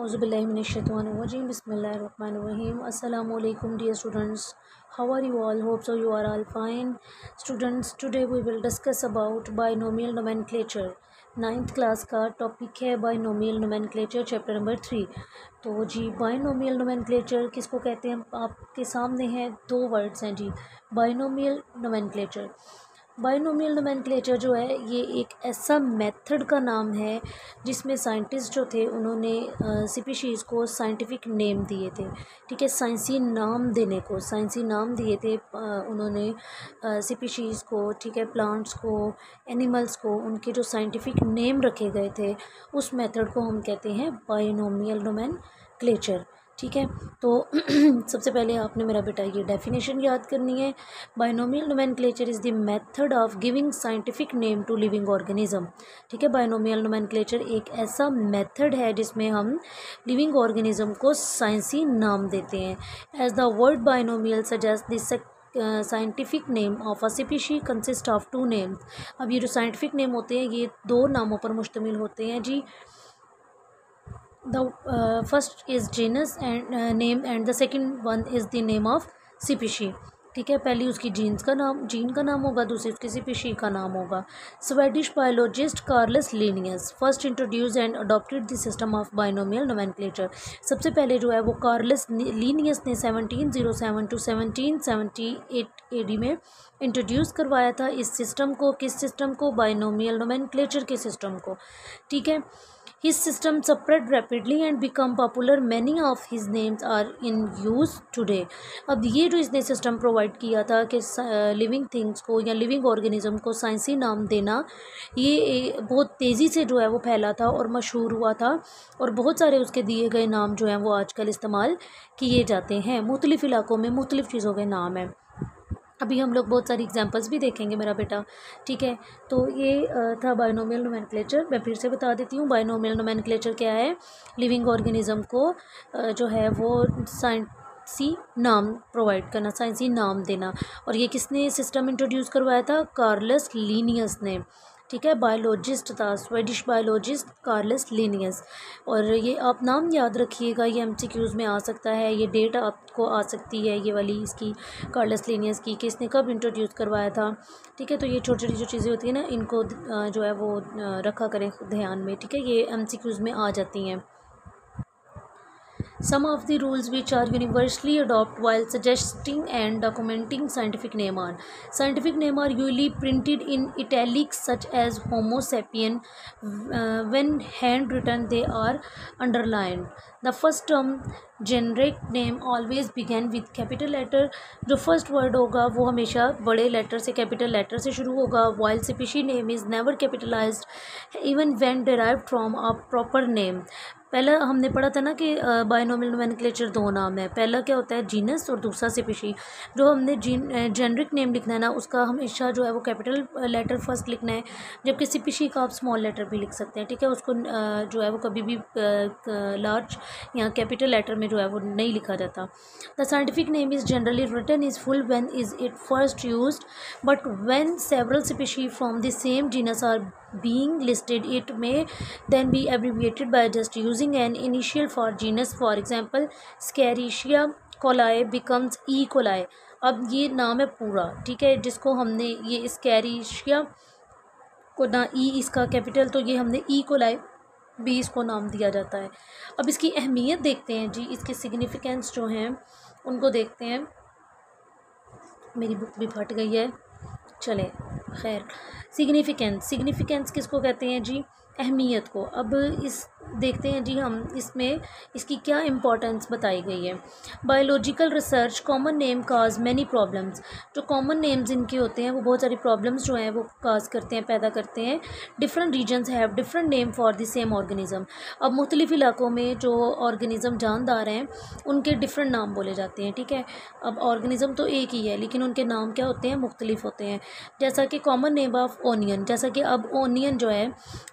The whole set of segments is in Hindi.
Auzubillahiminash-shaytanir-rajim. Bismillahir-rahmanir-rahim. Assalamualaikum dear students. How are you all? Hope so you are all fine. Students, today we will discuss about binomial nomenclature. 9th class का टॉपिक है बाइनोमियल नोमेनक्लेचर चैप्टर नंबर 3। तो जी बाइनोमियल नोमेनक्लेचर किसको कहते हैं? आपके सामने हैं दो वर्ड्स हैं जी, बाइनोमियल नोमेनक्लेचर। बाइनोमियल नोमेनक्लेचर जो है ये एक ऐसा मेथड का नाम है जिसमें साइंटिस्ट जो थे उन्होंने स्पीशीज़ को साइंटिफिक नेम दिए थे। ठीक है, साइंसी नाम देने को साइंसी नाम दिए थे उन्होंने स्पीशीज़ को, ठीक है, प्लांट्स को, एनिमल्स को, उनके जो साइंटिफिक नेम रखे गए थे उस मेथड को हम कहते हैं बाइनोमियल नोमेनक्लेचर। ठीक है, तो सबसे पहले आपने मेरा बेटा ये डेफिनेशन याद करनी है। Binomial nomenclature is the method of giving scientific name to living organism. ठीक है, बाइनोमियल नोमेनक्लेचर एक ऐसा मेथड है जिसमें हम लिविंग ऑर्गेनिज्म को साइंसी नाम देते हैं। As the word binomial suggest this scientific name of a species consist of two names. अब ये जो साइंटिफिक नेम होते हैं ये दो नामों पर मुश्तमिल होते हैं जी। The first is genus and name and the second one is the name of species। ठीक है, पहली उसकी जीन का नाम होगा, दूसरी उसकी स्पीशी का नाम होगा। Swedish biologist Carolus Linnaeus first introduce and adopted the system of binomial nomenclature. सबसे पहले जो है वो कार्लस लीनियस ने 1707 to 1778 AD में इंट्रोड्यूस करवाया था इस सिस्टम को। किस सिस्टम को? बाइनोमियल नोमेनक्लेचर के सिस्टम को। ठीक है, His system spread rapidly and become popular. Many of his names are in use today। अब ये जो इसने सिस्टम प्रोवाइड किया था कि लिविंग थिंग्स को या लिविंग ऑर्गेनिज्म को साइंसी नाम देना, ये बहुत तेज़ी से जो है वो फैला था और मशहूर हुआ था, और बहुत सारे उसके दिए गए नाम जो हैं वो आजकल इस्तेमाल किए जाते हैं। मुख्तलिफ़ इलाकों में मुख्तलिफ़ चीज़ों के नाम हैं। अभी हम लोग बहुत सारी एग्जांपल्स भी देखेंगे मेरा बेटा। ठीक है, तो ये था बाइनोमियल नोमेनक्लेचर। मैं फिर से बता देती हूँ, बाइनोमियल नोमेनक्लेचर क्या है? लिविंग ऑर्गेनिज्म को जो है वो साइंसी नाम प्रोवाइड करना, साइंसी नाम देना। और ये किसने सिस्टम इंट्रोड्यूस करवाया था? कार्लस लीनियस ने। ठीक है, बायोलॉजिस्ट था, स्वेडिश बायोलॉजिस्ट कार्लस लीनियस। और ये आप नाम याद रखिएगा, ये एमसीक्यूज़ में आ सकता है, ये डेट आपको आ सकती है ये वाली इसकी, कार्लस लीनियस की, कि इसने कब इंट्रोड्यूस करवाया था। ठीक है, तो ये छोटी छोटी जो चीज़ें होती हैं ना, इनको जो है वो रखा करें ध्यान में। ठीक है, ये एमसीक्यूज़ में आ जाती हैं। Some of the rules which are universally adopted while suggesting and documenting scientific name are: scientific name are usually printed in italics such as Homo sapien. When handwritten they are underlined. The first term generic name always begin with capital letter। जो फर्स्ट वर्ड होगा वो हमेशा बड़े लेटर से, कैपिटल लेटर से शुरू होगा। while species name is never capitalized even when derived from a proper name। पहला हमने पढ़ा था ना कि बाइनोमियल नोमेनक्लेचर दो नाम है, पहला क्या होता है? जीनस, और दूसरा स्पीशी। जो हमने जेनरिक नेम लिखना है ना, उसका हमेशा जो है वो कैपिटल लेटर फर्स्ट लिखना है, जबकि स्पीशी का आप स्मॉल लेटर भी लिख सकते हैं। ठीक है, उसको जो है वो कभी भी लार्ज या कैपिटल लेटर में जो है वो नहीं लिखा जाता। The scientific name is generally written is full when is it first used, but when several species from the same genus are being listed it may then be abbreviated by just using an initial for genus। for example Escherichia coli becomes E. coli। अब ये नाम है पूरा, ठीक है, जिसको हमने ये Escherichia को ना ई इसका कैपिटल, तो ये हमने E. coli भी इसको नाम दिया जाता है। अब इसकी अहमियत देखते हैं जी, इसके सिग्निफिकेंस जो हैं उनको देखते हैं। मेरी बुक भी फट गई है, चले खैर। सिग्निफिकेंस किसको कहते हैं जी? अहमियत को। अब इस देखते हैं जी हम इसमें इसकी क्या इम्पोर्टेंस बताई गई है। बायोलॉजिकल रिसर्च कॉमन नेम काज मैनी प्रॉब्लम्स। जो कॉमन नेम्स इनके होते हैं वो बहुत सारी प्रॉब्लम्स जो हैं वो काज करते हैं, पैदा करते हैं। Different regions have different name for the same organism. अब मुख्तलिफ़ इलाकों में जो ऑर्गेनिज्म जानदार हैं उनके डिफरेंट नाम बोले जाते हैं। ठीक है, अब ऑर्गेनिज्म तो एक ही है लेकिन उनके नाम क्या होते हैं? मुख्तलिफ होते हैं। जैसा कि कॉमन नेम ऑफ ओनियन, जैसा कि अब ओनियन जो है,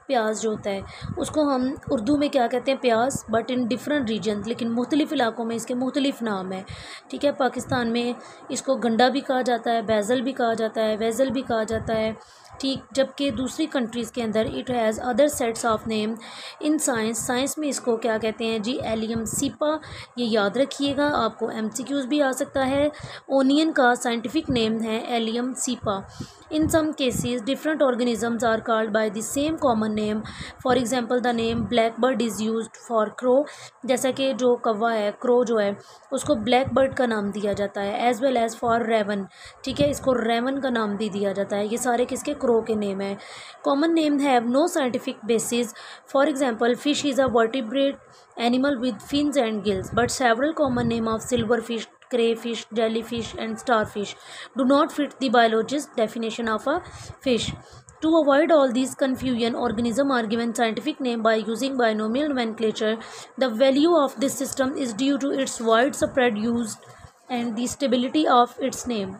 प्याज जो होता है, उसको हम उर्दू में क्या कहते हैं, प्याज, बट इन डिफरेंट रीजन, लेकिन मुख्तलिफ़ इलाकों में इसके मुख्तलिफ़ नाम है। ठीक है, पाकिस्तान में इसको गंडा भी कहा जाता है, बैज़ल भी कहा जाता है, वेज़ल भी कहा जाता है। ठीक, जबकि दूसरी कंट्रीज़ के अंदर it has other sets of name. In science में इसको क्या कहते हैं जी, एलियम सीपा। ये याद रखिएगा, आपको एमसीक्यूज़ भी आ सकता है। ओनियन का साइंटिफिक नेम है Allium cepa. In some cases different organisms are called by the same common name. For example the name black bird is used for crow. जैसा कि जो कौवा है, क्रो जो है, उसको ब्लैक बर्ड का नाम दिया जाता है। As well as for raven, ठीक है, इसको रेवन का नाम भी दिया जाता है। ये सारे किसके, क्रो के नेम है। Common name have no scientific basis. For example fish is a vertebrate animal with fins and gills, but several common name of silverfish, crayfish, jellyfish and starfish do not fit the biologist's definition of a fish. To avoid all these confusion, organisms are given scientific name by using binomial nomenclature. The value of this system is due to its widespread use and the stability of its name.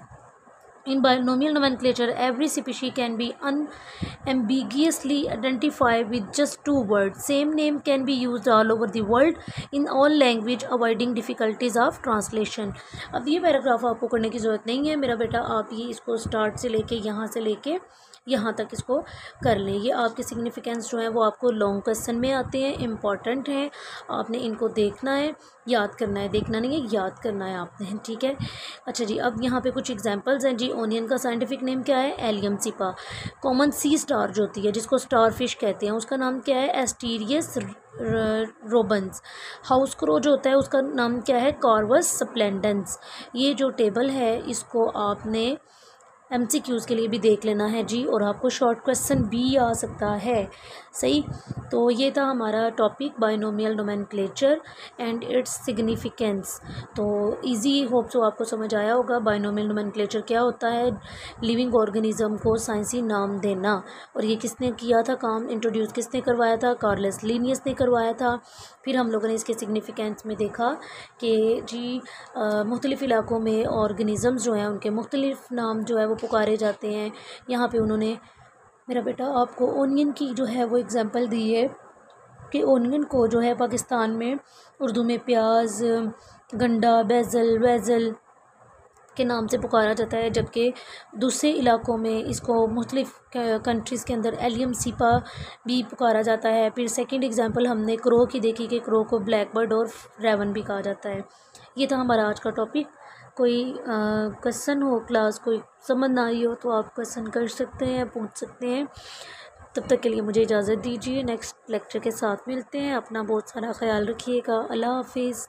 In binomial nomenclature, every species can be unambiguously identified with just two words. Same name can be used all over the world in all language, avoiding difficulties of translation. अब ये पैराग्राफ आपको करने की ज़रूरत नहीं है मेरा बेटा, आप ये इसको स्टार्ट से लेके यहाँ तक इसको कर लें। ये आपके सिग्निफिकेंस जो है वो आपको लॉन्ग क्वेश्चन में आते हैं, इम्पॉर्टेंट हैं, आपने इनको देखना है, याद करना है, देखना नहीं है, याद करना है आपने। ठीक है, अच्छा जी, अब यहाँ पे कुछ एग्जांपल्स हैं जी। ओनियन का साइंटिफिक नेम क्या है, एलियम सीपा। कॉमन सी स्टार जो होती है, जिसको स्टार फिश कहते हैं, उसका नाम क्या है, एस्टीरियस रोबन्स। हाउस क्रो जो होता है उसका नाम क्या है, कॉर्वस स्प्लेंडेंस। ये जो टेबल है इसको आपने एमसीक्यूज़ के लिए भी देख लेना है जी, और आपको शॉर्ट क्वेश्चन भी आ सकता है। सही, तो ये था हमारा topic binomial nomenclature and its significance. तो इजी होप सो आपको समझ आया होगा। बाइनोमियल नोमेनक्लेचर क्या होता है, लिविंग ऑर्गेनिज्म को साइंसी नाम देना। और ये किसने किया था काम, इंट्रोड्यूस किसने करवाया था, कार्लस लिनियस ने करवाया था। फिर हम लोगों ने इसके सिग्निफिकेंस में देखा कि जी मुख्तलिफ़ इलाकों में ऑर्गेनिज़म्स जो हैं उनके मुख्तलिफ़ नाम जो है वो पुकारे जाते हैं। यहाँ पे उन्होंने मेरा बेटा आपको ओनियन की जो है वो एग्जांपल दी है कि ओनियन को जो है पाकिस्तान में उर्दू में प्याज, गंडा, बैज़ल, वेज़ल के नाम से पुकारा जाता है, जबकि दूसरे इलाकों में इसको मुख्तलिफ़ कंट्रीज़ के अंदर एलियम सीपा भी पुकारा जाता है। फिर सेकंड एग्जांपल हमने क्रो की देखी कि क्रो को ब्लैक बर्ड और रेवन भी कहा जाता है। ये था हमारा आज का टॉपिक। कोई क्वेश्चन हो, क्लास कोई समझ ना आई हो तो आप क्वेश्चन कर सकते हैं, पूछ सकते हैं। तब तक के लिए मुझे इजाज़त दीजिए, नेक्स्ट लेक्चर के साथ मिलते हैं। अपना बहुत सारा ख्याल रखिएगा। अल्लाह हाफिज़।